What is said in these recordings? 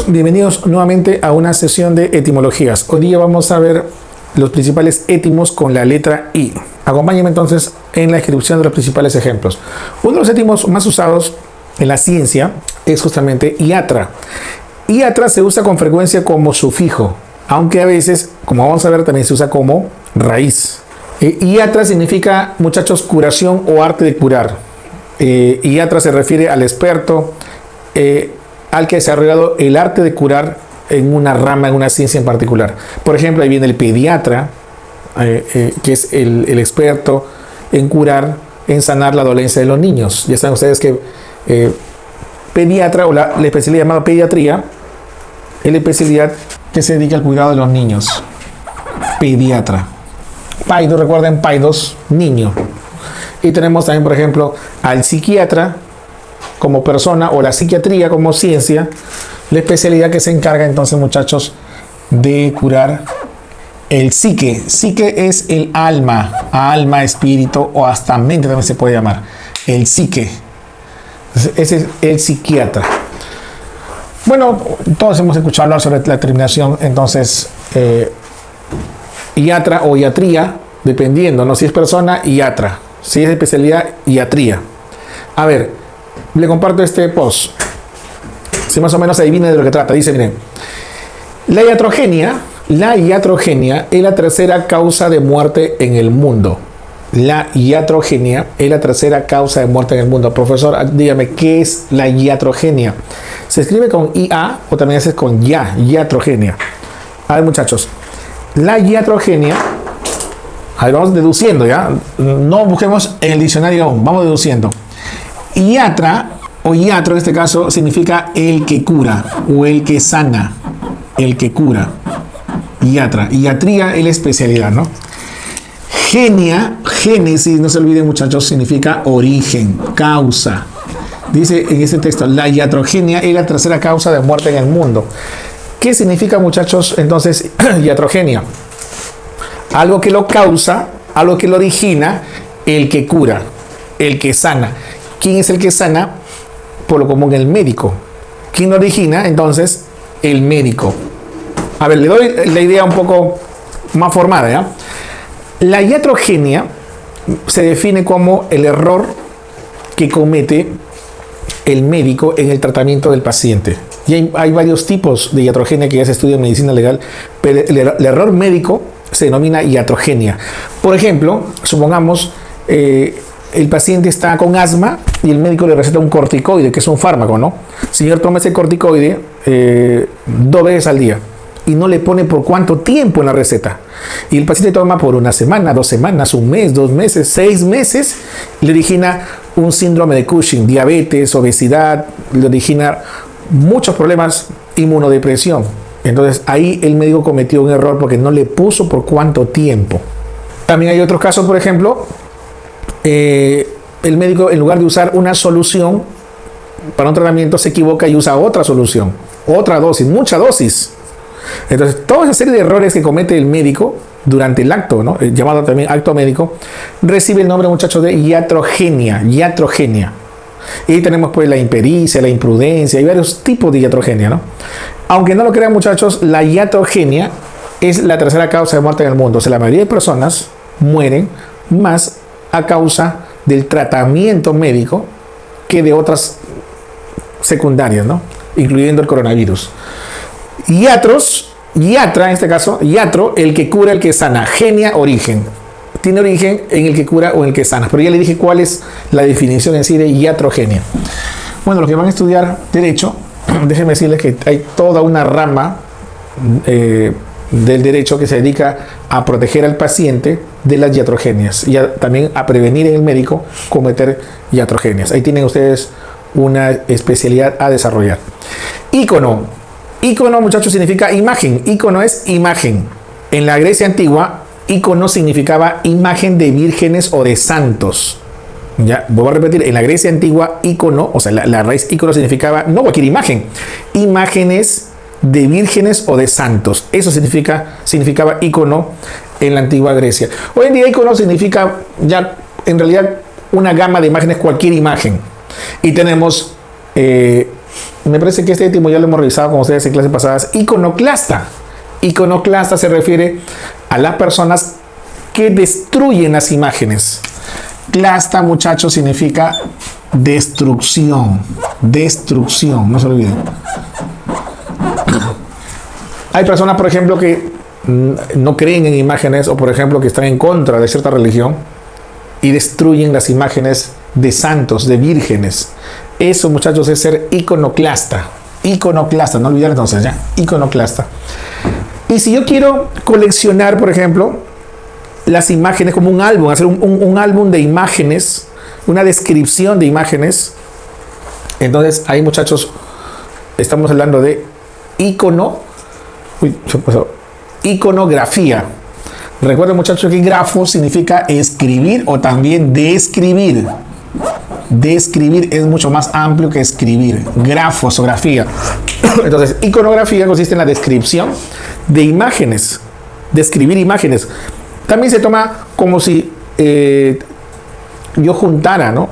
Bienvenidos nuevamente a una sesión de etimologías. Hoy día vamos a ver los principales étimos con la letra I. Acompáñenme entonces en la descripción de los principales ejemplos. Uno de los étimos más usados en la ciencia es justamente iatra. Iatra se usa con frecuencia como sufijo, aunque a veces, como vamos a ver, también se usa como raíz. Iatra significa, muchachos, curación o arte de curar. Iatra se refiere al experto, al que ha desarrollado el arte de curar en una rama, en una ciencia en particular. Por ejemplo, ahí viene el pediatra, que es el experto en curar, en sanar la dolencia de los niños. Ya saben ustedes que pediatra, o la especialidad llamada pediatría, es la especialidad que se dedica al cuidado de los niños. Pediatra. Paidos, recuerden, paidos, niño. Y tenemos también, por ejemplo, al psiquiatra como persona, o la psiquiatría como ciencia, la especialidad que se encarga entonces, muchachos, de curar el psique. Psique es el alma, espíritu, o hasta mente también se puede llamar, el psique. Ese es el psiquiatra. Bueno, todos hemos escuchado hablar sobre la terminación, entonces, iatra o iatría, dependiendo, ¿no? Si es persona, iatra. Si es especialidad, iatría. A ver, le comparto este post. Si más o menos adivina de lo que trata. Dice, miren, la iatrogenia es la tercera causa de muerte en el mundo. La iatrogenia es la tercera causa de muerte en el mundo. Profesor, dígame, ¿qué es la iatrogenia? Se escribe con IA o también se hace con iatrogenia. A ver, muchachos, la iatrogenia, a ver, vamos deduciendo, ¿ya? No busquemos en el diccionario aún, vamos deduciendo. Iatra o iatro en este caso significa el que cura o el que sana, el que cura. Iatra, iatría es la especialidad, ¿no? Genia, génesis, no se olviden, muchachos, significa origen, causa. Dice en este texto, la iatrogenia es la tercera causa de muerte en el mundo. ¿Qué significa, muchachos, entonces, iatrogenia? Algo que lo causa, algo que lo origina, el que cura, el que sana. ¿Quién es el que sana? Por lo común, el médico. ¿Quién lo origina? Entonces, el médico. A ver, le doy la idea un poco más formada, ¿ya? La iatrogenia se define como el error que comete el médico en el tratamiento del paciente. Y hay varios tipos de iatrogenia que ya se estudia en medicina legal, pero el error médico se denomina iatrogenia. Por ejemplo, supongamos el paciente está con asma y el médico le receta un corticoide, que es un fármaco, ¿no? Señor, toma ese corticoide 2 veces al día, y no le pone por cuánto tiempo en la receta. Y el paciente toma por 1 semana, 2 semanas, 1 mes, 2 meses, 6 meses, le origina un síndrome de Cushing, diabetes, obesidad, le origina muchos problemas, inmunodepresión. Entonces ahí el médico cometió un error porque no le puso por cuánto tiempo. También hay otros casos, por ejemplo, el médico, en lugar de usar una solución para un tratamiento, se equivoca y usa otra solución, otra dosis, mucha dosis. Entonces, toda esa serie de errores que comete el médico durante el acto, ¿no? Llamado también acto médico, recibe el nombre, muchachos, de iatrogenia. Y tenemos pues la impericia, la imprudencia y varios tipos de iatrogenia, ¿no? Aunque no lo crean, muchachos, la iatrogenia es la tercera causa de muerte en el mundo. O sea, la mayoría de personas mueren más a causa del tratamiento médico que de otras secundarias, ¿no? Incluyendo el coronavirus. Iatra, en este caso, iatro, el que cura, el que sana. Genia, origen. Tiene origen en el que cura o en el que sana. Pero ya le dije cuál es la definición en sí de iatrogenia. Bueno, los que van a estudiar Derecho, déjenme decirles que hay toda una rama del derecho que se dedica a proteger al paciente de las iatrogenias y también a prevenir en el médico cometer iatrogenias. Ahí tienen ustedes una especialidad a desarrollar. Ícono. Ícono, muchachos, significa imagen. Ícono es imagen. En la Grecia antigua, ícono significaba imagen de vírgenes o de santos. Ya, vuelvo a repetir, en la Grecia antigua, ícono, o sea, la raíz ícono significaba no cualquier imagen, imágenes de vírgenes o de santos. Eso significaba ícono en la antigua Grecia. Hoy en día ícono significa ya en realidad una gama de imágenes, cualquier imagen. Y tenemos, me parece que este último ya lo hemos revisado con ustedes en clases pasadas, iconoclasta. Iconoclasta se refiere a las personas que destruyen las imágenes. Clasta, muchachos, significa destrucción. Destrucción, no se olviden. Hay personas, por ejemplo, que no creen en imágenes o, por ejemplo, que están en contra de cierta religión y destruyen las imágenes de santos, de vírgenes. Eso, muchachos, es ser iconoclasta. Iconoclasta, no olvidar entonces ya. Iconoclasta. Y si yo quiero coleccionar, por ejemplo, las imágenes como un álbum, hacer un álbum de imágenes, una descripción de imágenes, entonces ahí, muchachos, estamos hablando de iconografía. Recuerden, muchachos, que grafo significa escribir o también describir. Describir es mucho más amplio que escribir. Grafos o grafía. Entonces, iconografía consiste en la descripción de imágenes. Describir imágenes. También se toma como si yo juntara, ¿no?,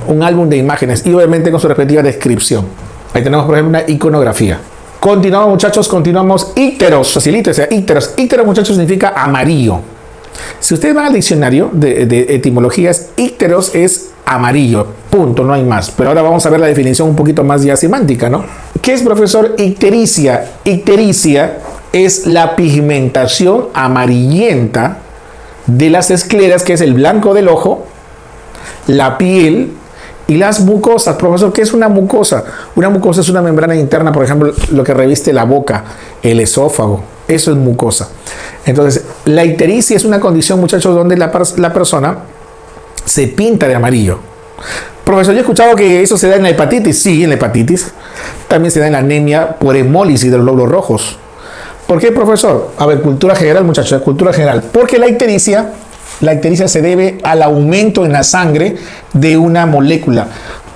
un álbum de imágenes y obviamente con su respectiva descripción. Ahí tenemos, por ejemplo, una iconografía. Continuamos, muchachos, continuamos. Ícteros, facilito, o sea, ícteros. Ícteros, muchachos, significa amarillo. Si ustedes van al diccionario de etimologías, ícteros es amarillo, punto, no hay más. Pero ahora vamos a ver la definición un poquito más ya semántica, ¿no? ¿Qué es, profesor? Ictericia. Ictericia es la pigmentación amarillenta de las escleras, que es el blanco del ojo, la piel y las mucosas. Profesor, ¿qué es una mucosa? Una mucosa es una membrana interna, por ejemplo, lo que reviste la boca, el esófago. Eso es mucosa. Entonces, la ictericia es una condición, muchachos, donde la persona se pinta de amarillo. Profesor, yo he escuchado que eso se da en la hepatitis. Sí, en la hepatitis. También se da en la anemia por hemólisis de los glóbulos rojos. ¿Por qué, profesor? A ver, cultura general, muchachos, cultura general. Porque la ictericia se debe al aumento en la sangre de una molécula.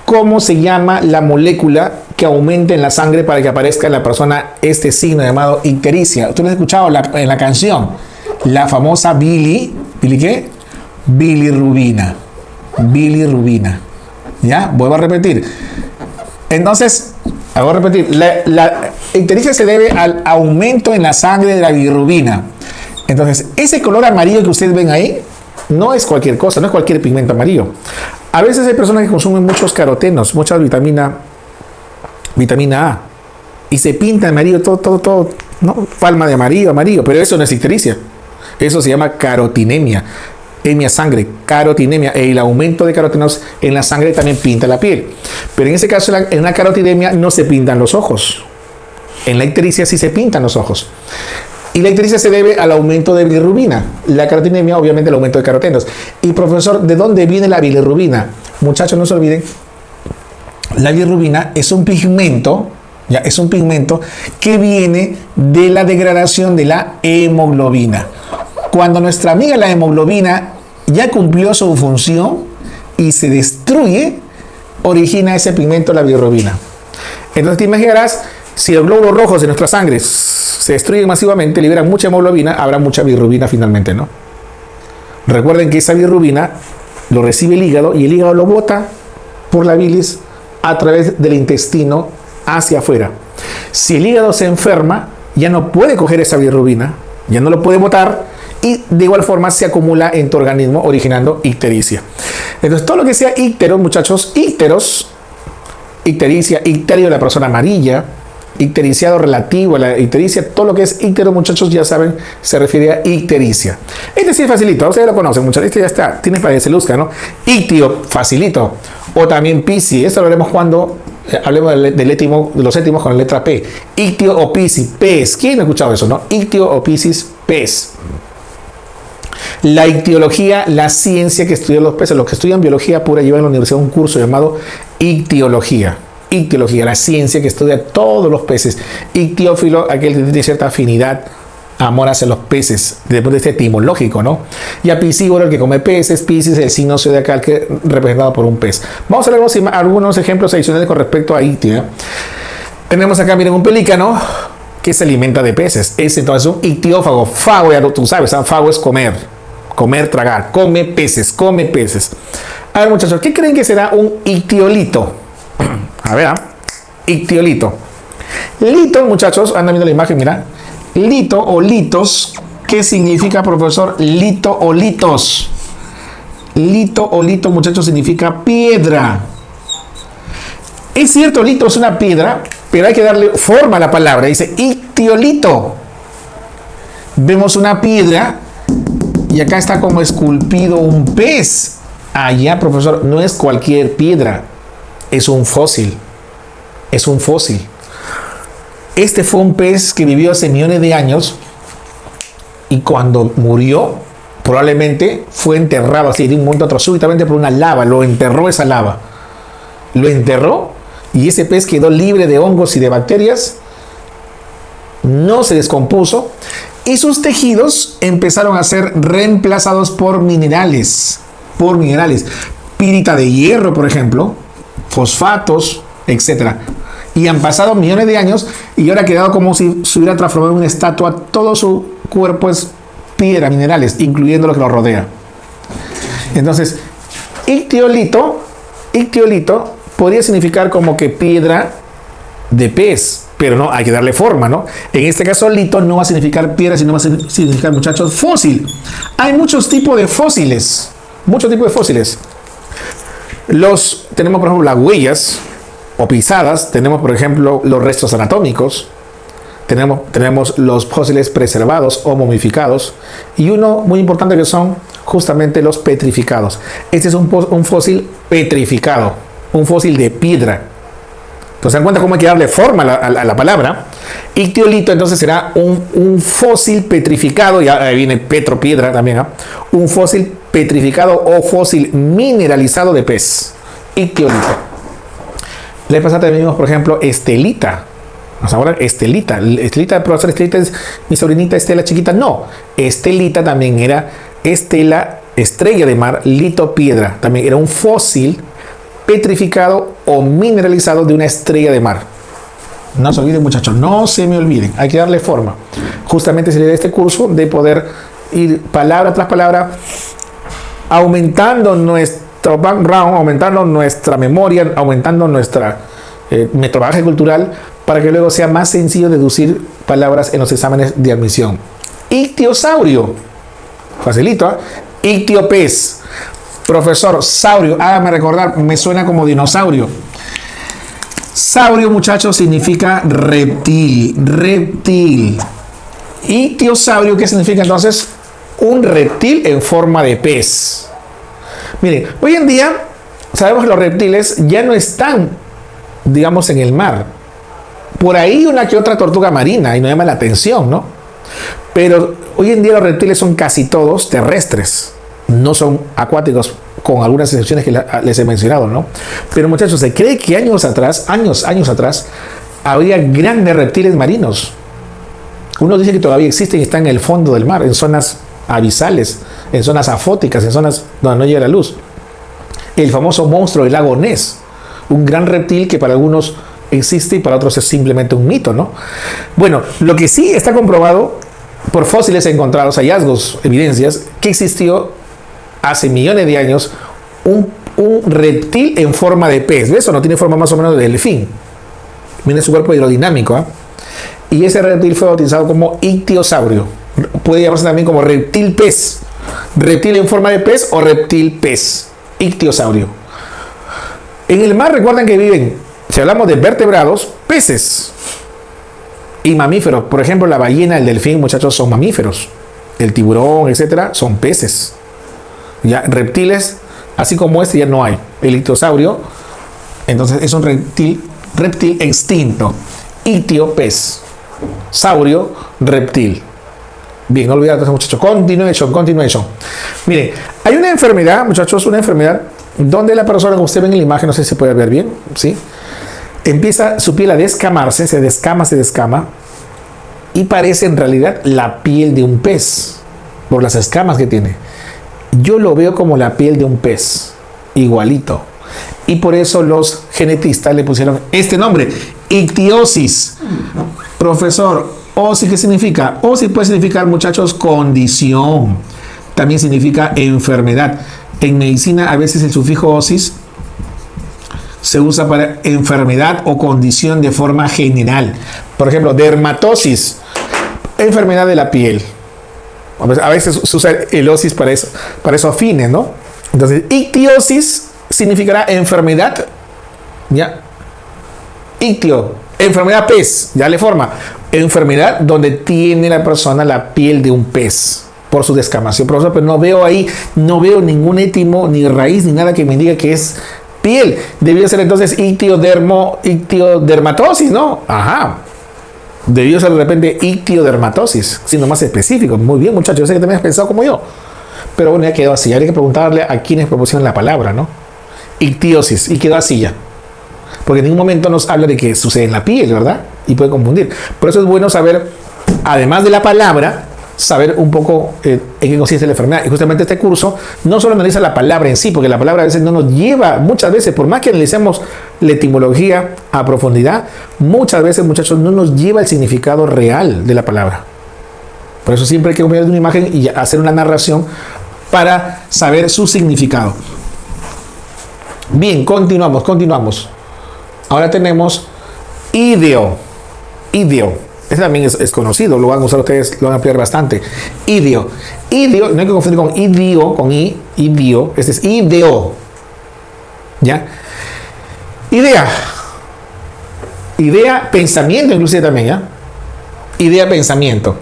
¿Cómo se llama la molécula que aumenta en la sangre para que aparezca en la persona este signo llamado ictericia? Ustedes lo han escuchado en la canción. La famosa ¿Billy qué? Bilirrubina. Bilirrubina. ¿Ya? Vuelvo a repetir. Entonces, voy a repetir. La ictericia se debe al aumento en la sangre de la bilirrubina. Entonces, ese color amarillo que ustedes ven ahí no es cualquier cosa, no es cualquier pigmento amarillo. A veces hay personas que consumen muchos carotenos, mucha vitamina A, y se pinta amarillo todo, ¿no? Palma de amarillo, pero eso no es ictericia. Eso se llama carotinemia. Emia sangre, carotinemia. El aumento de carotenos en la sangre también pinta la piel. Pero en ese caso, en la carotinemia no se pintan los ojos. En la ictericia sí se pintan los ojos. Y la ictericia se debe al aumento de bilirrubina. La carotinemia, obviamente, el aumento de carotenos. Y, profesor, ¿de dónde viene la bilirrubina? Muchachos, no se olviden. La bilirrubina es un pigmento, ya es un pigmento que viene de la degradación de la hemoglobina. Cuando nuestra amiga la hemoglobina ya cumplió su función y se destruye, origina ese pigmento, la bilirrubina. Entonces te imaginarás, si los glóbulos rojos de nuestra sangre se destruyen masivamente, liberan mucha hemoglobina, habrá mucha bilirrubina finalmente, ¿no? Recuerden que esa bilirrubina lo recibe el hígado y el hígado lo bota por la bilis a través del intestino hacia afuera. Si el hígado se enferma, ya no puede coger esa bilirrubina, ya no lo puede botar y de igual forma se acumula en tu organismo originando ictericia. Entonces todo lo que sea íctero, muchachos, ícteros, ictericia, icterio de la persona amarilla, ictericiado relativo a la ictericia, todo lo que es íctero, muchachos, ya saben, se refiere a ictericia. Este sí es facilito, ustedes lo conocen, muchachos, este ya está, tiene para que se luzca, ¿no? Ictio, facilito, o también pisi, esto lo haremos cuando hablemos de los étimos con la letra P. Ictio o pisi, pez, ¿quién ha escuchado eso, no? Ictio o pisis, pez. La ictiología, la ciencia que estudia los peces, los que estudian biología pura llevan en la universidad un curso llamado ictiología. Ictiología, la ciencia que estudia todos los peces. Ictiófilo, aquel que tiene cierta afinidad, amor hacia los peces, desde el punto de vista etimológico, ¿no? Y a piscívoro, el que come peces, piscis, el signo zodiacal que representado por un pez. Vamos a ver algunos ejemplos adicionales con respecto a ictio, ¿eh? Tenemos acá, miren, un pelícano. que se alimenta de peces. Es entonces un ictiófago. Fago, ya tú sabes, fago es comer. Comer, tragar. Come peces, come peces. A ver, muchachos, ¿qué creen que será un ictiolito? A ver, ictiolito. Lito, muchachos, andan viendo la imagen, mira. Lito o litos, ¿qué significa, profesor? Lito o litos. Lito o lito, muchachos, significa piedra. Es cierto, lito es una piedra, pero hay que darle forma a la palabra. Dice ictiolito. Vemos una piedra y acá está como esculpido un pez. Allá, profesor, no es cualquier piedra, es un fósil. Es un fósil. Este fue un pez que vivió hace millones de años y cuando murió, probablemente fue enterrado así de un momento a otro, súbitamente por una lava. Lo enterró esa lava. Lo enterró y ese pez quedó libre de hongos y de bacterias. No se descompuso y sus tejidos empezaron a ser reemplazados por minerales. Por minerales. Pirita de hierro, por ejemplo, fosfatos, etc. Y han pasado millones de años y ahora ha quedado como si se hubiera transformado en una estatua. Todo su cuerpo es piedra, minerales, incluyendo lo que lo rodea. Entonces, ictiolito podría significar como que piedra de pez, pero no, hay que darle forma, ¿no? En este caso, lito no va a significar piedra, sino va a significar, muchachos, fósil. Hay muchos tipos de fósiles. Muchos tipos de fósiles. Tenemos, por ejemplo, las huellas o pisadas. Tenemos, por ejemplo, los restos anatómicos. Tenemos los fósiles preservados o momificados. Y uno muy importante que son justamente los petrificados. Este es un fósil petrificado. Un fósil de piedra. Entonces, ¿se dan cuenta cómo hay que darle forma a la palabra? Ictiolito entonces será un fósil petrificado, y ahí viene petropiedra también, ¿no? Un fósil petrificado o fósil mineralizado de pez. Ictiolito. La pasada también vimos, por ejemplo, estelita. Vamos a hablar estelita. Estelita, profesor, estelita es mi sobrinita Estela chiquita. No, estelita también era estela, estrella de mar, lito, piedra. También era un fósil petrificado o mineralizado de una estrella de mar. No se olviden, muchachos, no se me olviden, hay que darle forma. Justamente sería este curso de poder ir palabra tras palabra, aumentando nuestro background, aumentando nuestra memoria, aumentando nuestra metodología cultural, para que luego sea más sencillo deducir palabras en los exámenes de admisión. Ictiosaurio, facilito, ¿eh? Ictiopez. Profesor, saurio, hágame recordar, me suena como dinosaurio. Saurio, muchachos, significa reptil, reptil. Ictiosaurio, ¿qué significa entonces? Un reptil en forma de pez. Miren, hoy en día sabemos que los reptiles ya no están, digamos, en el mar. Por ahí una que otra tortuga marina y no llama la atención, ¿no? Pero hoy en día los reptiles son casi todos terrestres. No son acuáticos, con algunas excepciones que les he mencionado, ¿no? Pero, muchachos, se cree que años atrás, había grandes reptiles marinos. Uno dice que todavía existen y están en el fondo del mar, en zonas abisales, en zonas afóticas, en zonas donde no llega la luz. El famoso monstruo del lago Ness, un gran reptil que para algunos existe y para otros es simplemente un mito, ¿no? Bueno, lo que sí está comprobado por fósiles encontrados, hallazgos, evidencias, que existió hace millones de años un reptil en forma de pez. ¿Ves? Eso no tiene forma más o menos de delfín. Miren su cuerpo hidrodinámico, ¿eh? Y ese reptil fue bautizado como ictiosaurio. Puede llamarse también como reptil pez. Reptil en forma de pez o reptil pez. Ictiosaurio. En el mar recuerden que viven, si hablamos de vertebrados, peces y mamíferos. Por ejemplo, la ballena, el delfín, muchachos, son mamíferos. El tiburón, etcétera, son peces. Ya reptiles, así como este, ya no hay. El ictiosaurio, entonces es un reptil extinto. Ictio, pez. Saurio, reptil. Bien, no olvidar entonces, muchachos. Continuation. Miren, hay una enfermedad, muchachos, una enfermedad donde la persona, como usted ve en la imagen, no sé si se puede ver bien, ¿sí? Empieza su piel a descamarse, se descama, y parece en realidad la piel de un pez, por las escamas que tiene. Yo lo veo como la piel de un pez, igualito. Y por eso los genetistas le pusieron este nombre, ictiosis. Profesor, Osis, ¿qué significa? Osis puede significar, muchachos, condición. También significa enfermedad. En medicina, a veces el sufijo osis se usa para enfermedad o condición de forma general. Por ejemplo, dermatosis, enfermedad de la piel. A veces se usa el osis para esos fines, ¿no? Entonces, ictiosis significará enfermedad, ¿ya? Ictio, enfermedad pez, ya le forma. Enfermedad donde tiene la persona la piel de un pez por su descamación. Profesor, pero no veo ahí, no veo ningún étimo, ni raíz, ni nada que me diga que es piel. Debió ser entonces ictiodermatosis, ¿no? Ajá. Debió ser de repente ictiodermatosis, siendo más específico. Muy bien, muchachos, yo sé que también has pensado como yo. Pero bueno, ya quedó así. Habría que preguntarle a quienes proporcionan la palabra, ¿no? Ictiosis, y quedó así ya. Porque en ningún momento nos habla de que sucede en la piel, ¿verdad? Y puede confundir. Por eso es bueno saber, además de la palabra, saber un poco en qué consiste la enfermedad. Y justamente este curso no solo analiza la palabra en sí, porque la palabra a veces no nos lleva, muchas veces, por más que analicemos la etimología a profundidad, muchas veces, muchachos, no nos lleva el significado real de la palabra. Por eso siempre hay que acompañar de una imagen y hacer una narración para saber su significado. Bien, continuamos. Ahora tenemos ideo. Este también es conocido, lo van a usar ustedes, lo van a ampliar bastante. Ideo, no hay que confundir con idio, con idio. Este es ideo. ¿Ya? Idea, pensamiento inclusive también, ¿ya? Idea, pensamiento.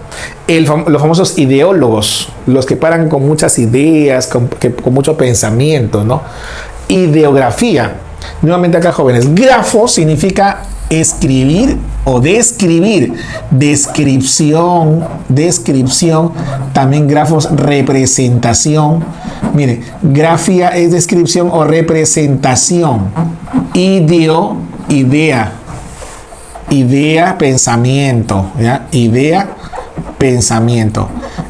Los famosos ideólogos, los que paran con muchas ideas, con mucho pensamiento, ¿no? Ideografía. Nuevamente acá, jóvenes. Grafo significa escribir o describir. Descripción. También grafos, representación. Mire, grafía es descripción o representación. Idea, pensamiento. ¿Ya? Idea, pensamiento.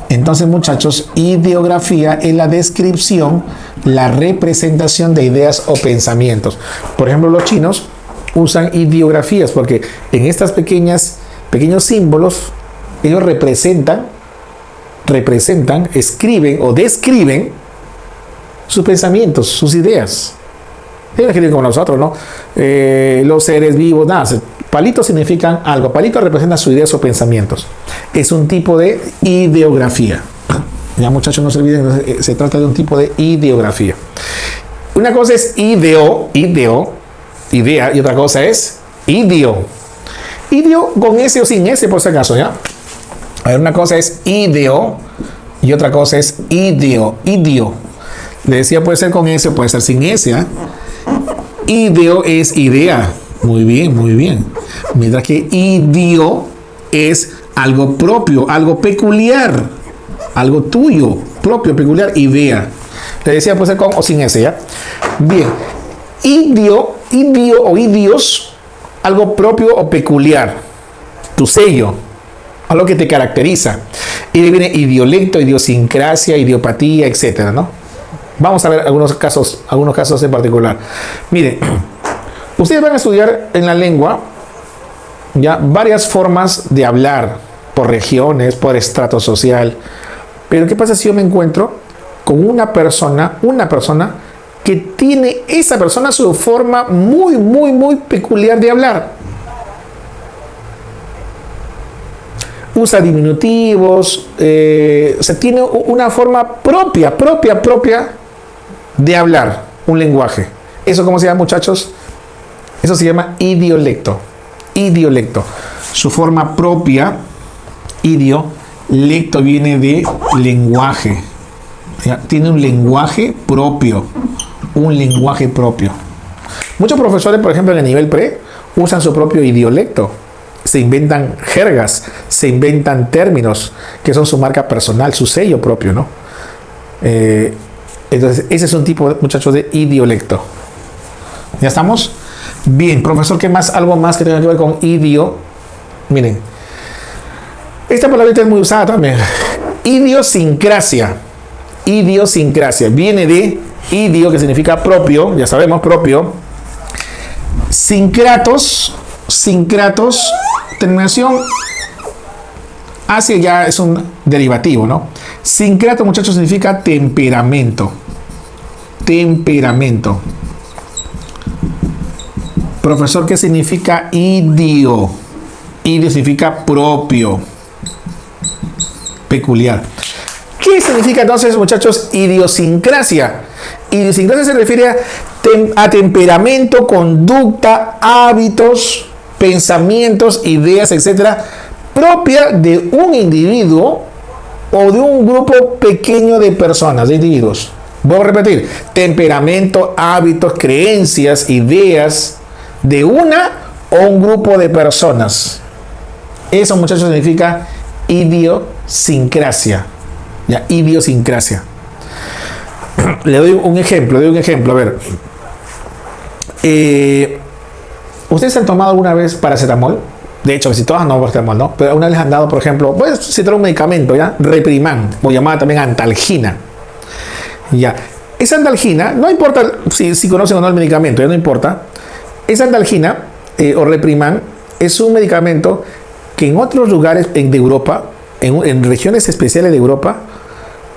Entonces, muchachos, ideografía es la descripción, la representación de ideas o pensamientos. Por ejemplo, los chinos usan ideografías porque en estas pequeños símbolos ellos representan, escriben o describen sus pensamientos, sus ideas. Ellos escriben como nosotros, ¿no? Los seres vivos, nada. Palitos significan algo. Palitos representan sus ideas o pensamientos. Es un tipo de ideografía. Ya, muchachos, no se olviden, se trata de un tipo de ideografía. Una cosa es idea, y otra cosa es idio. Idio con S o sin S, por si acaso, ¿ya? A ver, una cosa es ideo y otra cosa es idio. Le decía, puede ser con S o puede ser sin S, ¿eh? Ideo es idea. Muy bien. Mientras que idio es algo propio, algo peculiar, algo tuyo, propio, peculiar, idea. Le decía, puede ser con o sin S, ¿ya? Bien. Idio o idios, algo propio o peculiar, tu sello, algo que te caracteriza. Y de viene idiolecto, idiosincrasia, idiopatía, etcétera, ¿no? Vamos a ver algunos casos en particular. Miren, ustedes van a estudiar en la lengua ya varias formas de hablar, por regiones, por estrato social. Pero ¿qué pasa si yo me encuentro con una persona que tiene esa persona su forma muy peculiar de hablar? Usa diminutivos, tiene una forma propia de hablar, un lenguaje. ¿Eso cómo se llama, muchachos? Eso se llama idiolecto. Su forma propia, idiolecto viene de lenguaje. ¿Ya? Tiene un lenguaje propio. Muchos profesores, por ejemplo, en el nivel pre, usan su propio idiolecto. Se inventan jergas, se inventan términos que son su marca personal, su sello propio, ¿no? Entonces, ese es un tipo, muchachos, de idiolecto. ¿Ya estamos? Bien, profesor, ¿qué más? Algo más que tenga que ver con idio. Miren, esta palabra es muy usada también. Idiosincrasia. Viene de idio, que significa propio, ya sabemos, propio. Sincratos, terminación Asia ya es un derivativo, ¿no? Sincrato, muchachos, significa temperamento. Temperamento. Profesor, ¿qué significa idio? Idio significa propio, peculiar. ¿Qué significa entonces, muchachos, idiosincrasia? Idiosincrasia se refiere a temperamento, conducta, hábitos, pensamientos, ideas, etcétera, propia de un individuo o de un grupo pequeño de personas, de individuos. Voy a repetir: temperamento, hábitos, creencias, ideas de una o un grupo de personas. Eso, muchachos, significa idiosincrasia. Ya, idiosincrasia. Le doy un ejemplo, A ver. ¿Ustedes han tomado alguna vez paracetamol? De hecho, si todas no paracetamol, ¿no? Pero una vez han dado, por ejemplo, pues citar un medicamento, ¿ya? Repriman, o llamada también antalgina. Ya. Esa antalgina, no importa si conocen o no el medicamento, ya no importa. Esa antalgina o Repriman es un medicamento que en otros lugares de Europa, en regiones especiales de Europa,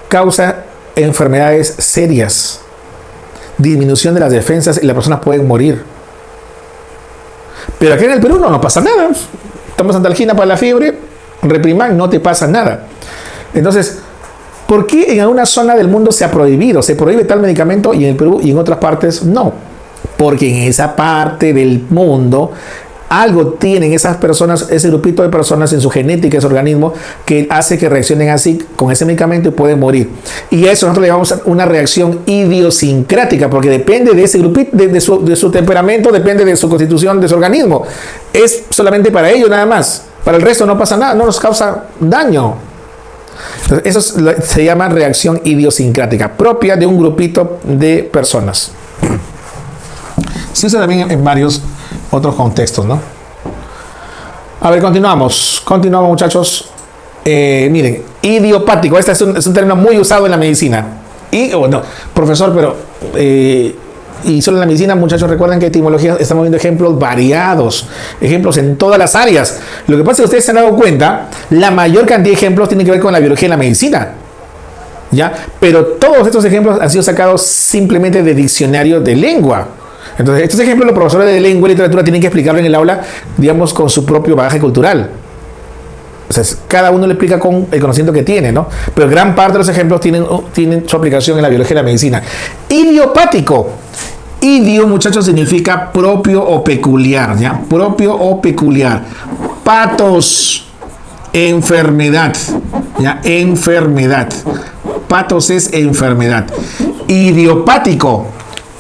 causa enfermedades serias, disminución de las defensas y las personas pueden morir. Pero aquí en el Perú no pasa nada. Tomas antalgina para la fiebre, Repriman, no te pasa nada. Entonces, ¿por qué en alguna zona del mundo se ha prohibido? Se prohíbe tal medicamento y en el Perú y en otras partes no. Porque en esa parte del mundo algo tienen esas personas, ese grupito de personas en su genética, ese organismo, que hace que reaccionen así con ese medicamento y pueden morir. Y a eso nosotros le llamamos una reacción idiosincrática, porque depende de ese grupito, de su temperamento, depende de su constitución, de su organismo. Es solamente para ellos nada más. Para el resto no pasa nada, no nos causa daño. Entonces, eso se llama reacción idiosincrática, propia de un grupito de personas. Se usa también en varios otros contextos, ¿no? A ver, continuamos, muchachos. Miren, idiopático, este es un término muy usado en la medicina. Y, bueno, profesor, pero y solo en la medicina, muchachos, recuerden que etimología estamos viendo ejemplos variados, ejemplos en todas las áreas. Lo que pasa es que ustedes se han dado cuenta, la mayor cantidad de ejemplos tienen que ver con la biología y la medicina, ¿ya? Pero todos estos ejemplos han sido sacados simplemente de diccionarios de lengua. Entonces, estos ejemplos los profesores de lengua y literatura tienen que explicarlo en el aula, digamos, con su propio bagaje cultural. O sea, cada uno le explica con el conocimiento que tiene, ¿no? Pero gran parte de los ejemplos tienen su aplicación en la biología y la medicina. Idiopático. Idio, muchachos, significa propio o peculiar, ¿ya? Propio o peculiar. Patos, enfermedad, ¿ya? Enfermedad. Patos es enfermedad. Idiopático,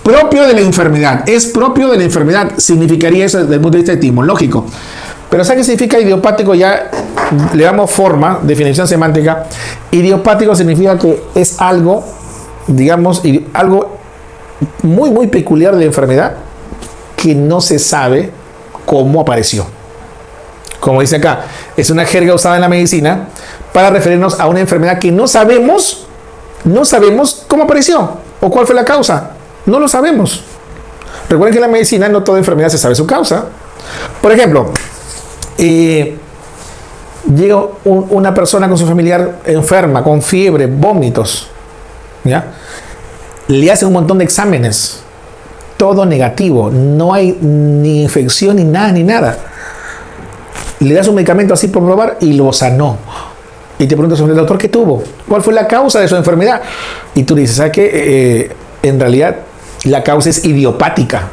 propio de la enfermedad. Es propio de la enfermedad. Significaría eso desde el punto de vista etimológico. Pero ¿sabe qué significa idiopático? Ya le damos forma, definición semántica. Idiopático significa que es algo, digamos, algo muy, muy peculiar de la enfermedad que no se sabe cómo apareció. Como dice acá, es una jerga usada en la medicina para referirnos a una enfermedad que no sabemos cómo apareció o cuál fue la causa. No lo sabemos. Recuerden que en la medicina no toda enfermedad se sabe su causa. Por ejemplo, llega una persona con su familiar enferma, con fiebre, vómitos, ¿ya? Le hacen un montón de exámenes, todo negativo, no hay ni infección ni nada. Le das un medicamento así por probar y lo sanó. Y te preguntas, doctor, ¿qué tuvo? ¿Cuál fue la causa de su enfermedad? Y tú dices, ¿sabes qué? En realidad la causa es idiopática.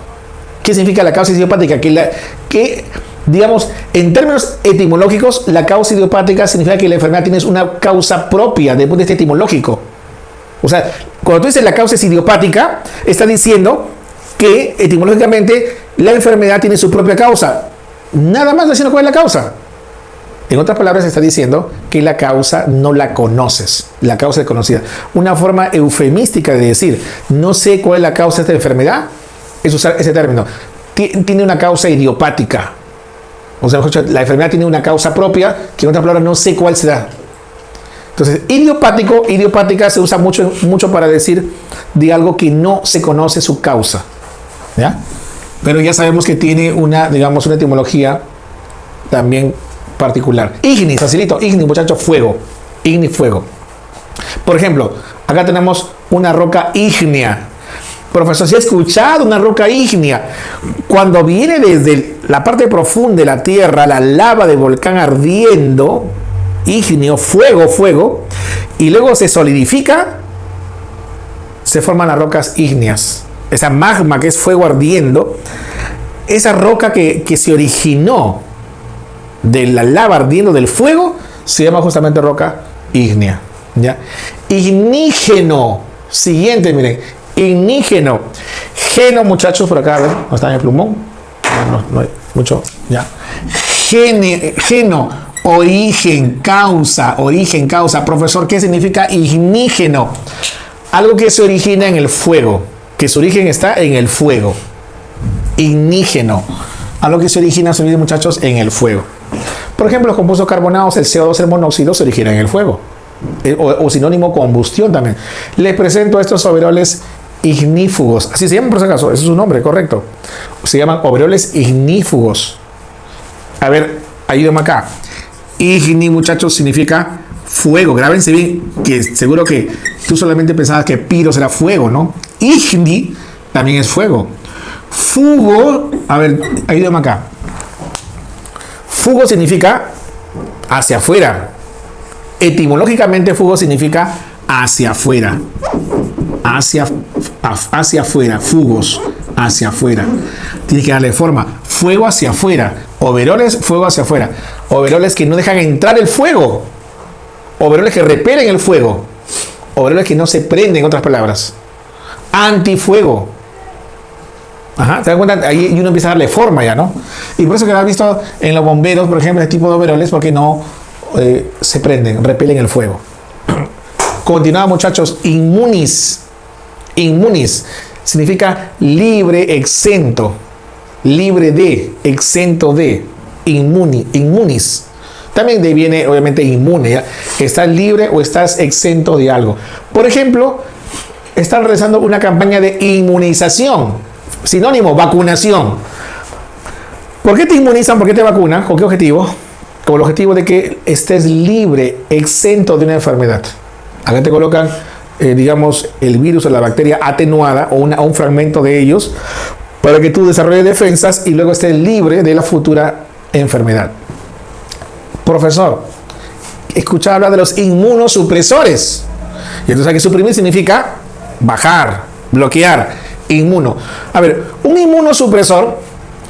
¿Qué significa la causa idiopática? Que digamos, en términos etimológicos, la causa idiopática significa que la enfermedad tiene una causa propia desde el punto de vista etimológico. O sea, cuando tú dices la causa es idiopática, está diciendo que etimológicamente la enfermedad tiene su propia causa. Nada más diciendo cuál es la causa. En otras palabras, está diciendo que la causa no la conoces. La causa es conocida. Una forma eufemística de decir, no sé cuál es la causa de esta enfermedad, es usar ese término. Tiene una causa idiopática. O sea, la enfermedad tiene una causa propia que en otras palabras no sé cuál será. Entonces, idiopática se usa mucho para decir de algo que no se conoce su causa, ¿ya? Pero ya sabemos que tiene una etimología también particular. Ignis, facilito. Ignis, muchachos, fuego. Ignis, fuego. Por ejemplo, acá tenemos una roca ígnea. Profesor, ¿sí ha escuchado una roca ígnea? Cuando viene desde la parte profunda de la tierra, la lava del volcán ardiendo, ígneo, fuego, fuego, y luego se solidifica, se forman las rocas ígneas. Esa magma que es fuego ardiendo, esa roca que se originó de la lava ardiendo del fuego, se llama justamente roca ígnea. ¿Ya? Ignígeno. Siguiente, miren. Ignígeno. Geno, muchachos, por acá, a ver, ¿no está en el plumón? No hay mucho, ya. Geno, origen, causa. Profesor, ¿qué significa ignígeno? Algo que se origina en el fuego, que su origen está en el fuego. Ignígeno. Algo que se origina, muchachos, en el fuego. Por ejemplo, los compuestos carbonados, el CO2, el monóxido, se originan en el fuego. O sinónimo combustión también. Les presento estos overoles ignífugos. Así se llaman, por si acaso. Ese es su nombre, correcto. Se llaman overoles ignífugos. A ver, ayúdame acá. Igni, muchachos, significa fuego. Grábense bien, que seguro que tú solamente pensabas que piros era fuego, ¿no? Igni también es fuego. Fugo, a ver, ayúdame acá. Fugo significa hacia afuera. Etimológicamente, fugo significa hacia afuera. Hacia afuera. Fugos, hacia afuera. Tienes que darle forma. Fuego hacia afuera. Overoles, fuego hacia afuera. Overoles que no dejan entrar el fuego. Overoles que repelen el fuego. Overoles que no se prenden, en otras palabras. Antifuego. Ajá, ¿te das cuenta? Ahí uno empieza a darle forma ya, ¿no? Y por eso que lo has visto en los bomberos, por ejemplo, este tipo de overoles, porque no se prenden, repelen el fuego. Continuamos, muchachos. Inmunis. Inmunis significa libre, exento. Libre de, exento de. Inmunis. También de viene, obviamente, inmune. ¿Ya? Estás libre o estás exento de algo. Por ejemplo, están realizando una campaña de inmunización. Sinónimo, vacunación. ¿Por qué te inmunizan? ¿Por qué te vacunan? ¿Con qué objetivo? Con el objetivo de que estés libre, exento de una enfermedad. Acá te colocan, digamos, el virus o la bacteria atenuada o un fragmento de ellos para que tú desarrolles defensas y luego estés libre de la futura enfermedad. Profesor, escucha hablar de los inmunosupresores. Y entonces aquí suprimir significa bajar, bloquear. Inmuno. A ver, un inmunosupresor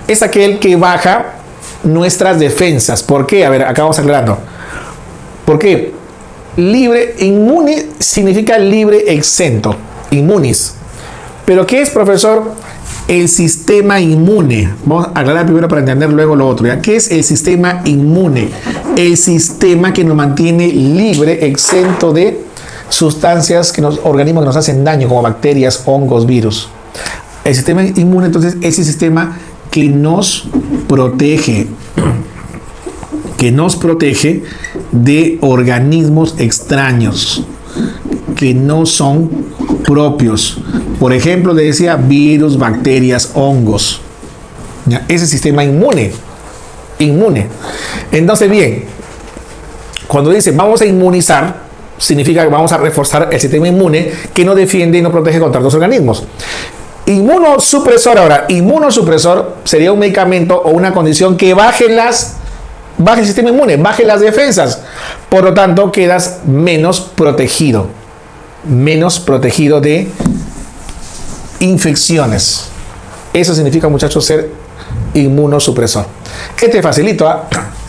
es aquel que baja nuestras defensas. ¿Por qué? A ver, acá vamos aclarando. ¿Por qué? Libre, inmune significa libre, exento. Inmunis. ¿Pero qué es, profesor? El sistema inmune. Vamos a aclarar primero para entender luego lo otro. ¿Ya? ¿Qué es el sistema inmune? El sistema que nos mantiene libre, exento de sustancias, organismos que nos hacen daño, como bacterias, hongos, virus. El sistema inmune, entonces, es el sistema que nos protege. Que nos protege de organismos extraños que no son propios. Por ejemplo, le decía virus, bacterias, hongos. ¿Ya? Ese sistema inmune. Inmune. Entonces, bien, cuando dice vamos a inmunizar, significa que vamos a reforzar el sistema inmune que nos defiende y nos protege contra los organismos. Inmunosupresor, ahora, inmunosupresor sería un medicamento o una condición que baje el sistema inmune, baje las defensas. Por lo tanto, quedas menos protegido de infecciones. Eso significa, muchachos, ser inmunosupresor. Este facilito,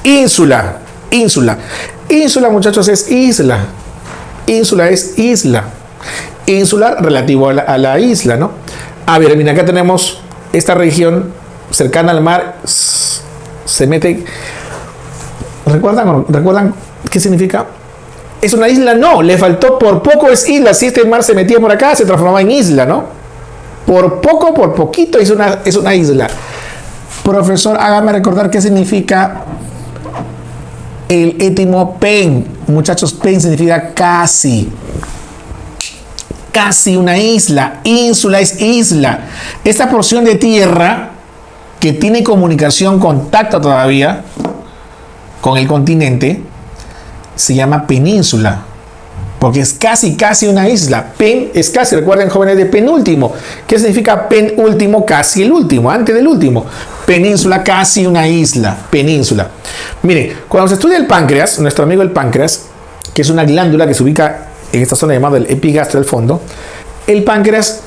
ínsula. Ínsula, muchachos, es isla. Ínsula es isla. Insular relativo a la isla, ¿no? A ver, mira, acá tenemos esta región cercana al mar. Se mete. ¿Recuerdan qué significa? ¿Es una isla? No, le faltó por poco es isla. Si este mar se metía por acá, se transformaba en isla, ¿no? Por poco, por poquito es una isla. Profesor, hágame recordar qué significa el étimo pen. Muchachos, pen significa casi. Casi una isla. Ínsula es isla. Esta porción de tierra que tiene comunicación, contacto todavía con el continente, se llama península. Porque es casi una isla. Pen es casi, recuerden jóvenes, de penúltimo. ¿Qué significa penúltimo? Casi el último, antes del último. Península, casi una isla. Península. Miren, cuando se estudia el páncreas, nuestro amigo el páncreas, que es una glándula que se ubica en esta zona llamada el epigastrio del fondo, el páncreas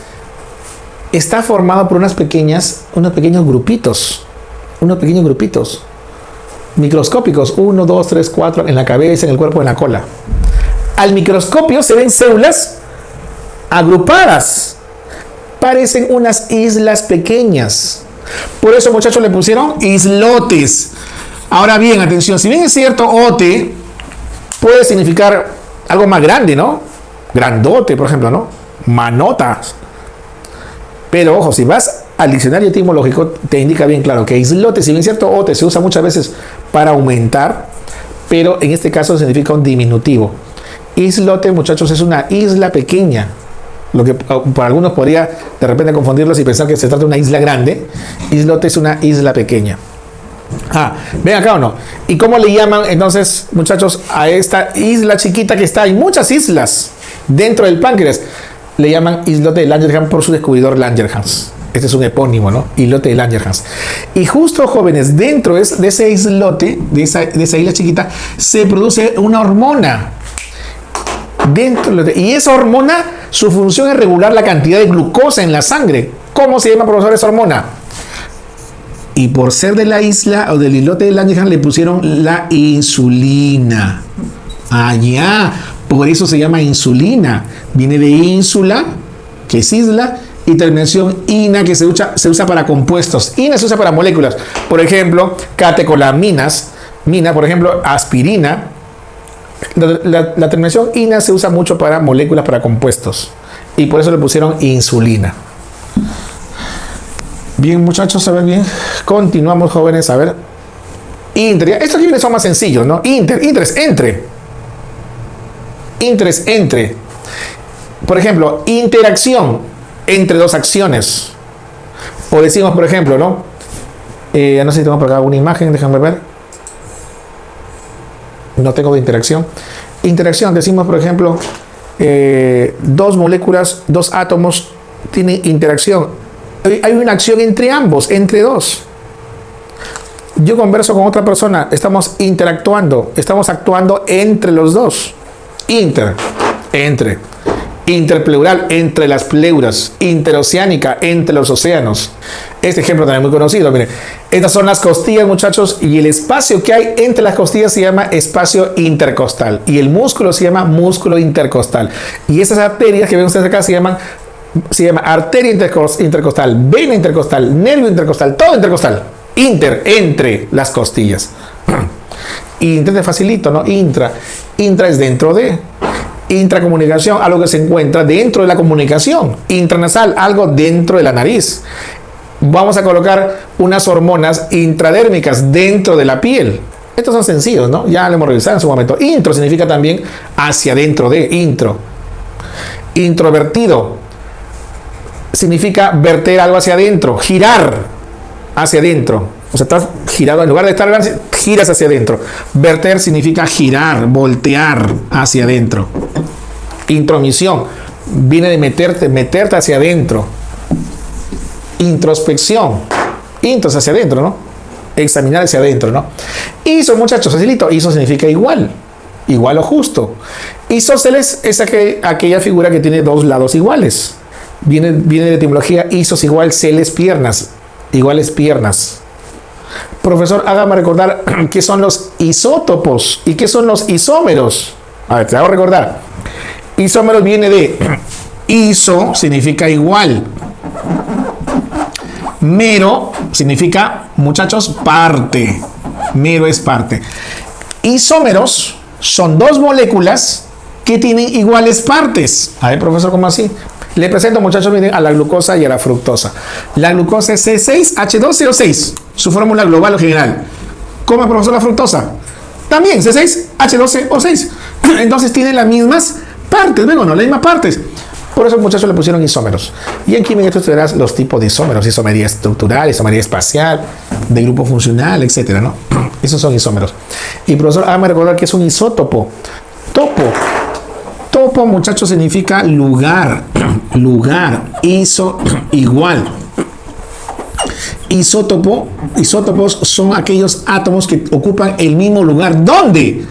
está formado por unos pequeños grupitos. Unos pequeños grupitos microscópicos. 1, 2, 3, 4 en la cabeza, en el cuerpo, en la cola. Al microscopio se ven células agrupadas. Parecen unas islas pequeñas. Por eso, muchachos, le pusieron islotes. Ahora bien, atención, si bien es cierto, ote puede significar algo más grande, ¿no? Grandote, por ejemplo, ¿no? Manotas. Pero, ojo, si vas al diccionario etimológico, te indica bien claro que islote, si bien es cierto, ote se usa muchas veces para aumentar, pero en este caso significa un diminutivo. Islote, muchachos, es una isla pequeña. Lo que para algunos podría de repente confundirlos y pensar que se trata de una isla grande. Islote es una isla pequeña. Ven acá o no. ¿Y cómo le llaman entonces, muchachos, a esta isla chiquita que está? Hay muchas islas dentro del páncreas. Le llaman islote de Langerhans por su descubridor Langerhans. Este es un epónimo, ¿no? Islote de Langerhans. Y justo, jóvenes, dentro de ese islote, de esa isla chiquita, se produce una hormona. Y esa hormona, su función es regular la cantidad de glucosa en la sangre. ¿Cómo se llama, profesor, esa hormona? Y por ser de la isla o del islote de Langerhans le pusieron la insulina. Allá, por eso se llama insulina. Viene de ínsula, que es isla, y terminación ina, que se usa para compuestos. Ina se usa para moléculas. Por ejemplo, catecolaminas, por ejemplo, aspirina. La terminación ina se usa mucho para moléculas, para compuestos. Y por eso le pusieron insulina. Bien, muchachos, a ver bien. Continuamos, jóvenes, a ver. Inter. Estos aquí son más sencillos, ¿no? Inter es entre. Inter es entre. Por ejemplo, interacción entre dos acciones. O decimos, por ejemplo, ¿no? No sé si tengo por acá una imagen, déjame ver. No tengo de interacción. Interacción, decimos, por ejemplo, dos moléculas, dos átomos tienen interacción. Hay una acción entre ambos, entre dos. Yo converso con otra persona, estamos interactuando, estamos actuando entre los dos. Entre. Interpleural, entre las pleuras. Interoceánica, entre los océanos. Este ejemplo también muy conocido. Miren, estas son las costillas, muchachos, y el espacio que hay entre las costillas se llama espacio intercostal. Y el músculo se llama músculo intercostal. Y esas arterias que ven ustedes acá se llama arteria intercostal, vena intercostal, nervio intercostal, todo intercostal. Entre las costillas. Inter de facilito, ¿no? Intra es dentro de. Intracomunicación, algo que se encuentra dentro de la comunicación. Intranasal, algo dentro de la nariz. Vamos a colocar unas hormonas intradérmicas dentro de la piel. Estos son sencillos, ¿no? Ya lo hemos revisado en su momento. Intro significa también hacia dentro de, intro. Introvertido significa verter algo hacia adentro, girar hacia adentro. O sea, estás girado, en lugar de estar, giras hacia adentro. Verter significa girar, voltear hacia adentro. Intromisión viene de meterte hacia adentro. Introspección, intros hacia adentro, ¿no? Examinar hacia adentro, ¿no? Iso, muchachos, facilito. Iso significa igual o justo. Isósceles es aquella figura que tiene dos lados iguales. Viene de etimología isos igual, celes, piernas, iguales piernas. Profesor, hágame recordar qué son los isótopos y qué son los isómeros. A ver, te hago recordar. Isómeros viene de iso, significa igual. Mero significa, muchachos, parte. Mero es parte. Isómeros son dos moléculas que tienen iguales partes. A ver, profesor, ¿cómo así? Le presento, muchachos, miren, a la glucosa y a la fructosa. La glucosa es C6H12O6, su fórmula global o general. ¿Cómo, profesor, la fructosa? También C6H12O6. Entonces tienen las mismas partes, ¿ven o no? Las mismas partes. Por eso, muchachos, le pusieron isómeros. Y en química tú estudiarás los tipos de isómeros: isomería estructural, isomería espacial, de grupo funcional, etcétera, ¿no? Esos son isómeros. Y profesor, hágame recordar que es un isótopo. Topo, muchachos, significa lugar. Lugar. Igual. Isótopos son aquellos átomos que ocupan el mismo lugar. ¿Dónde?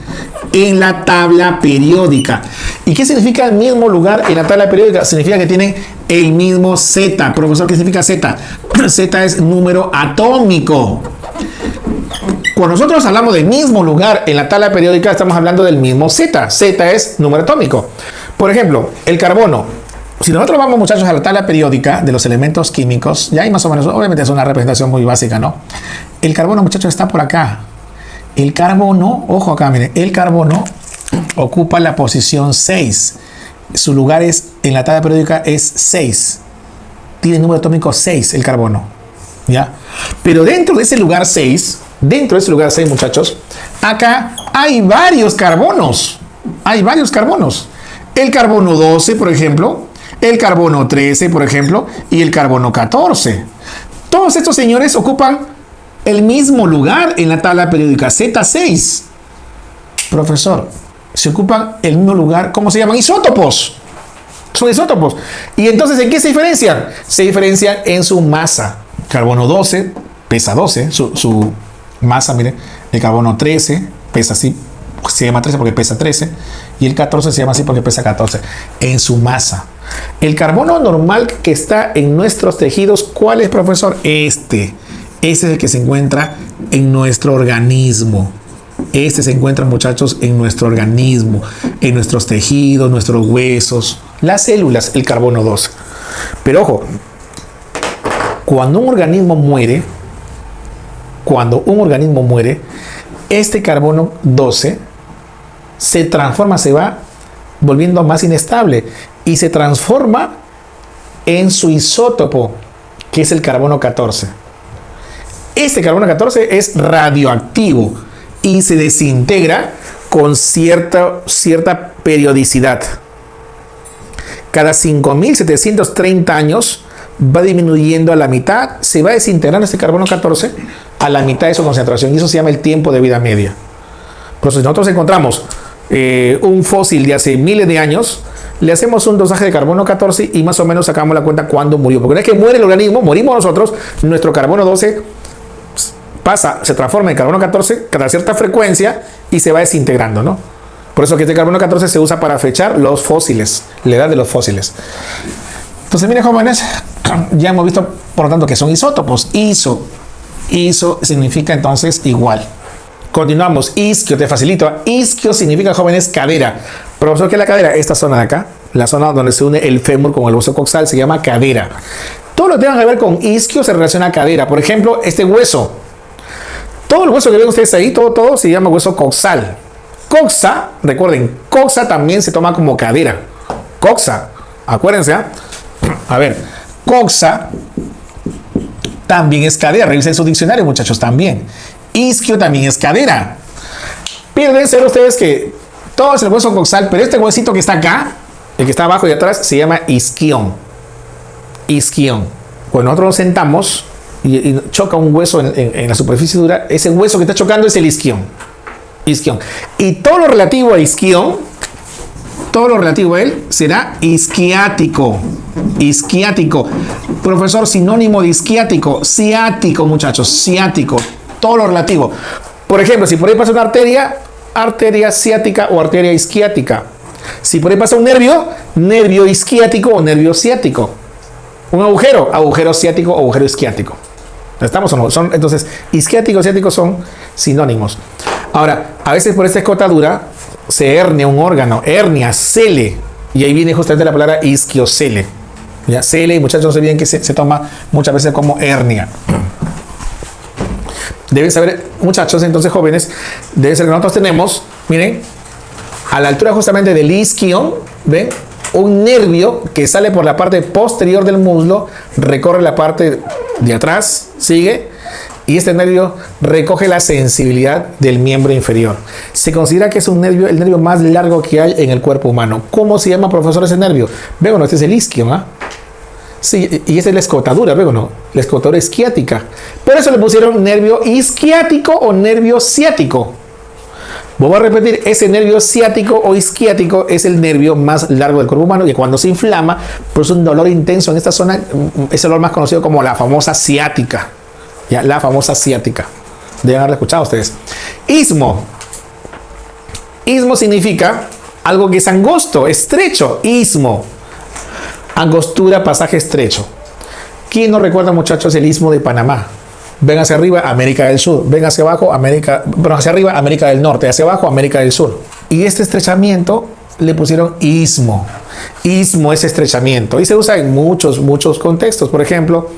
En la tabla periódica. ¿Y qué significa el mismo lugar en la tabla periódica? Significa que tienen el mismo Z. Profesor, ¿qué significa Z? Z es número atómico. Cuando nosotros hablamos del mismo lugar en la tabla periódica, estamos hablando del mismo Z. Z es número atómico. Por ejemplo, el carbono. Si nosotros vamos, muchachos, a la tabla periódica de los elementos químicos, ya hay más o menos, obviamente es una representación muy básica, ¿no? El carbono, muchachos, está por acá. El carbono, ojo acá, miren, el carbono ocupa la posición 6. Su lugar en la tabla periódica es 6. Tiene número atómico 6 el carbono, ¿ya? Pero dentro de ese lugar 6, muchachos, acá hay varios carbonos. El carbono 12, por ejemplo, el carbono 13, por ejemplo, y el carbono 14. Todos estos señores ocupan el mismo lugar en la tabla periódica, Z6. Profesor, se ocupan el mismo lugar, ¿cómo se llaman? Isótopos. Son isótopos. ¿Y entonces en qué se diferencian? Se diferencian en su masa. Carbono 12 pesa 12, su masa, miren. El carbono 13 pesa así, se llama 13 porque pesa 13. Y el 14 se llama así porque pesa 14. En su masa. El carbono normal que está en nuestros tejidos, ¿cuál es, profesor? Este es el que se encuentra en nuestro organismo. Este se encuentra, muchachos, en nuestro organismo, en nuestros tejidos, nuestros huesos, las células, el carbono 12. Pero ojo, cuando un organismo muere, este carbono 12 se transforma, se va volviendo más inestable y se transforma en su isótopo, que es el carbono 14. Este carbono 14 es radioactivo y se desintegra con cierta periodicidad. Cada 5.730 años va disminuyendo a la mitad, se va desintegrando este carbono 14 a la mitad de su concentración, y eso se llama el tiempo de vida media. Por eso, si nosotros encontramos un fósil de hace miles de años, le hacemos un dosaje de carbono 14 y más o menos sacamos la cuenta cuándo murió. Porque una vez que muere el organismo, morimos nosotros, nuestro carbono 12 se transforma en carbono 14 cada cierta frecuencia y se va desintegrando, ¿no? Por eso que este carbono 14 se usa para fechar los fósiles, la edad de los fósiles. Entonces, miren, jóvenes, ya hemos visto, por lo tanto, que son isótopos. Iso significa entonces igual. Continuamos. Isquio, te facilito. Isquio significa, jóvenes, cadera. Profesor, ¿qué es la cadera? Esta zona de acá, la zona donde se une el fémur con el hueso coxal, se llama cadera. Todo lo que tenga que ver con isquio se relaciona a cadera. Por ejemplo, este hueso. Todo el hueso que ven ustedes ahí, todo se llama hueso coxal. Coxa, recuerden, coxa también se toma como cadera. Coxa, acuérdense, ¿eh? A ver, coxa también es cadera. Revisen su diccionario, muchachos, también. Isquio también es cadera. Pero deben saber ustedes que todo es el hueso coxal, pero este huesito que está acá, el que está abajo y atrás, se llama isquión. Isquión. Cuando nosotros nos sentamos y choca un hueso en la superficie dura, ese hueso que está chocando es el isquión. Isquión. Y todo lo relativo a isquión, todo lo relativo a él será isquiático. Isquiático. Profesor, sinónimo de isquiático. Ciático, muchachos. Ciático. Todo lo relativo. Por ejemplo, si por ahí pasa una arteria, arteria ciática o arteria isquiática. Si por ahí pasa un nervio isquiático o nervio ciático. Un agujero ciático o agujero isquiático. ¿Estamos o no? Entonces, isquiático y ciático son sinónimos. Ahora, a veces por esta escotadura se hernia un órgano, hernia, cele, y ahí viene justamente la palabra isquiocele. Ya, cele, muchachos, no se olviden que se toma muchas veces como hernia. Deben saber, muchachos, entonces jóvenes, deben saber que nosotros tenemos, miren, a la altura justamente del isquión, ¿ven? Un nervio que sale por la parte posterior del muslo, recorre la parte de atrás, sigue, y este nervio recoge la sensibilidad del miembro inferior. Se considera que es el nervio más largo que hay en el cuerpo humano. ¿Cómo se llama, profesor, ese nervio? Ven, bueno, este es el isquio, ¿ah? Sí, y esa es la escotadura, ¿veo no? La escotadura isquiática. Por eso le pusieron nervio isquiático o nervio ciático. Voy a repetir, ese nervio ciático o isquiático es el nervio más largo del cuerpo humano que cuando se inflama produce un dolor intenso en esta zona, es el dolor más conocido como la famosa ciática. Ya, la famosa ciática. Deben haberlo escuchado ustedes. Istmo. Istmo significa algo que es angosto, estrecho. Istmo. Angostura, pasaje estrecho. ¿Quién no recuerda, muchachos, el Istmo de Panamá? Ven hacia arriba, América del Sur. Ven hacia abajo, hacia arriba, América del Norte. Hacia abajo, América del Sur. Y este estrechamiento le pusieron istmo. Istmo es estrechamiento. Y se usa en muchos contextos. Por ejemplo,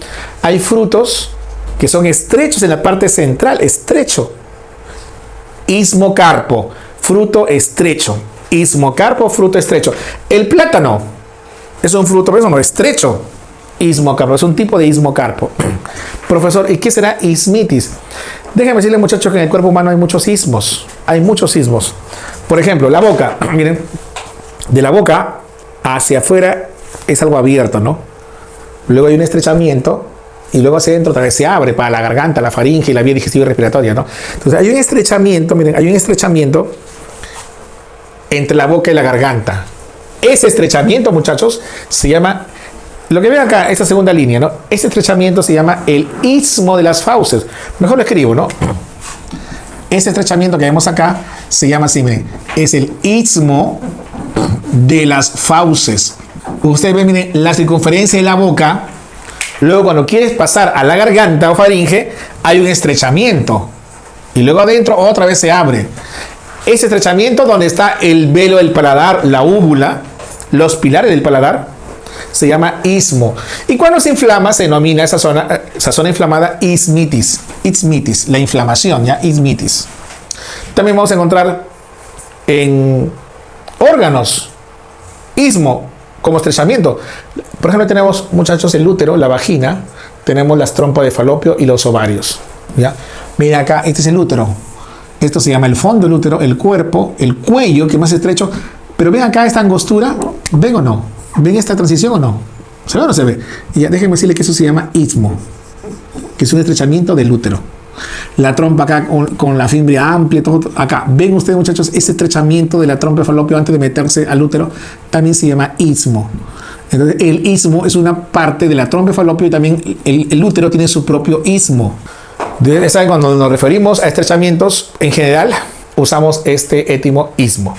hay frutos que son estrechos en la parte central. Estrecho. Istmocarpo. Fruto estrecho. Istmocarpo, fruto estrecho. El plátano es un fruto, pero eso no estrecho. Istmocarpo, es un tipo de istmocarpo. Profesor, ¿y qué será ismitis? Déjenme decirle, muchachos, que en el cuerpo humano hay muchos ismos. Hay muchos ismos. Por ejemplo, la boca. Miren, de la boca hacia afuera es algo abierto, ¿no? Luego hay un estrechamiento y luego hacia adentro otra vez se abre para la garganta, la faringe y la vía digestiva y respiratoria, ¿no? Entonces hay un estrechamiento, miren, hay un estrechamiento entre la boca y la garganta. Ese estrechamiento, muchachos, se llama... Lo que ven acá, esta segunda línea, ¿no? Este estrechamiento se llama el istmo de las fauces. Mejor lo escribo, ¿no? Este estrechamiento que vemos acá se llama así, miren. Es el istmo de las fauces. Ustedes ven, miren, la circunferencia de la boca. Luego, cuando quieres pasar a la garganta o faringe, hay un estrechamiento. Y luego adentro otra vez se abre. Ese estrechamiento donde está el velo del paladar, la úvula, los pilares del paladar, se llama istmo. Y cuando se inflama, se denomina esa zona inflamada ismitis. Ismitis, la inflamación, ¿ya? Ismitis. También vamos a encontrar en órganos istmo como estrechamiento. Por ejemplo, tenemos, muchachos, el útero, la vagina, tenemos las trompas de falopio y los ovarios, ¿ya? Mira acá, este es el útero. Esto se llama el fondo del útero, el cuerpo, el cuello, que es más estrecho. Pero ven acá esta angostura, ¿ven o no? ¿Ven esta transición o no? ¿Se ve o no se ve? Y ya déjenme decirle que eso se llama istmo, que es un estrechamiento del útero. La trompa acá con la fimbria amplia, todo acá. ¿Ven ustedes, muchachos? Ese estrechamiento de la trompa de falopio antes de meterse al útero también se llama istmo. Entonces, el istmo es una parte de la trompa de falopio y también el útero tiene su propio istmo. Ustedes saben, cuando nos referimos a estrechamientos, en general, usamos este étimo istmo.